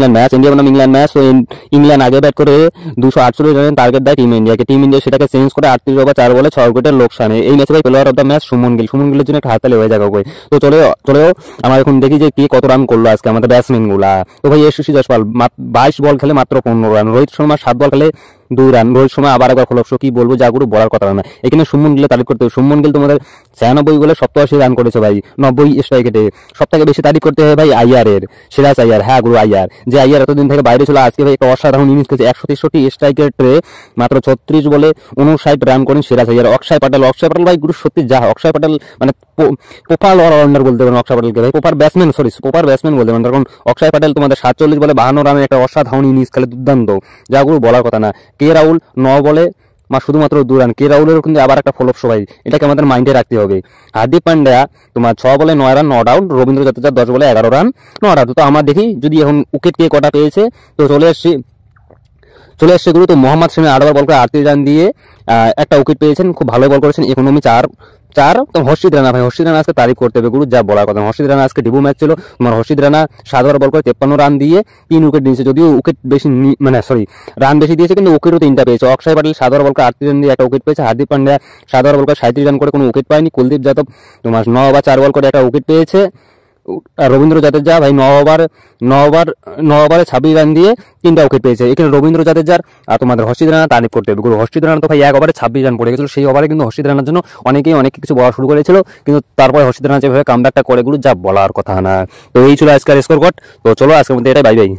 England match, India বনাম England match. তো England আগে ব্যাট করে 248 রানের টার্গেট দেয় টিম ইন্ডিয়াকে। টিম ইন্ডিয়া সেটাকে চেঞ্জ করে 38 ওভার 4 বলে 6 উইকেটের লোকসানে। এই ম্যাচে ভাই player of the match Suman গিলের জন্য একটা হাততালি হয়ে যাবে ভাই। তো চলেও আমরা এখন দেখি যে কে কত রান করলো আজকে আমাদের ব্যাটসম্যান গুলা। তো ভাই যশস্বী জয়সওয়াল 22 বল খেলে মাত্র 15 রান, রোহিত শর্মা 7 বল খেলে 2 রান, রোহিত শর্মা আবার একবার খোলপশো, কি বলবো যা গুরু বলার কথা না। এখানে সুমন গিলে তারিফ করতে হবে। সুমন গিল তোমাদের 96 বলে 87 রান করেছে ভাই, 90 স্ট্রাইকেটে। সব থেকে বেশি তারিফ করতে হবে ভাই আইয়ারের, সিরাজ আইয়ার। হ্যাঁ গুরু আইয়ার, যে আইয়ার এতদিন থেকে বাইরে ছিল, আজকে ভাই একটা অসাধারণ ইনিংস খেলেছে। 163 স্ট্রাইকেটে মাত্র 36 বলে 59 রান করেন সিরাজ আইয়ার। অক্ষয় প্যাটেল ভাই গুরু সত্যি যা, অক্ষয় প্যাটেল মানে প্রপার অলরাউন্ডার বলতে পারেন অক্ষয় প্যাটেলকে ভাই, প্রপার ব্যাটসম্যান বলতে পারেন। কারণ অক্ষয় প্যাটেল তোমাদের 47 বলে 52 রানের একটা অসাধারণ ইনিংস খেলে, দুর্দান্ত, যা গুরু বলার কথা না। কে রাহুল 9 বলে শুধুমাত্র 2 রান। কে রাহুলের কিন্তু আবার একটা ফলোপ সবাই, এটাকে আমাদের মাইন্ডে রাখতে হবে। হার্দিক পান্ডিয়া তোমার 6 বলে 9 run, not out. Rabindra Jadeja 10 বলে 11 রান, নট আউট। তো আমরা দেখি যদি এখন উইকেট কে কটা পেয়েছে। তো চলে এসছে গুরু। তো মোহাম্মদ শামি 8 ওভার বল করে 38 রান দিয়ে একটা উইকেট পেয়েছেন, খুব ভালো বল করেছেন। ইকোনমি 4। তো হর্ষিত রানা ভাই, হর্ষিত রানা আজকে তারিফ করতে হবে গুরু, যা বলার কথা। হর্ষিত রানা আজকে ডেবিউ ম্যাচ ছিল তোমার। হর্ষিত রানা 7 ওভার বল করে 53 রান দিয়ে 3 উইকেট নিয়েছে, যদিও উইকেট বেশি রান বেশি দিয়েছে, কিন্তু উইকেটও 3টা পেয়েছে। অক্ষয় প্যাটেল 7 ওভার বল করে 38 রান দিয়ে একটা উইকেট পেয়েছে। হার্দিক পান্ডিয়া 7 ওভার বল করে 37 রান করে কোনো উইকেট পায়নি। কুলদীপ যাদব তোমার 9 ওভার 4 বল করে একটা উইকেট পেয়েছে। রবীন্দ্র জাদেজা ভাই 9 ওভারে 26 রান দিয়ে 3টা উইকেট পেয়েছে। এখানে রবীন্দ্র জাদেজার আর তোমাদের হর্ষিত রানা তারিফ করতে হবে গুরু। হর্ষিত রানা তো ভাই 1 ওভারে 26 রান পড়ে গেছিল, সেই ওভারে কিন্তু হর্ষিত রানার জন্য অনেকেই অনেক কিছু বলা শুরু করেছিল, কিন্তু তারপরে হর্ষিত রানা যেভাবে কামব্যাকটা করে গুরু, যা বলার কথা না। তো এই ছিল আজকের স্কোর কার্ড। তো চলো আজকের মধ্যে এটাই, বাই বাই।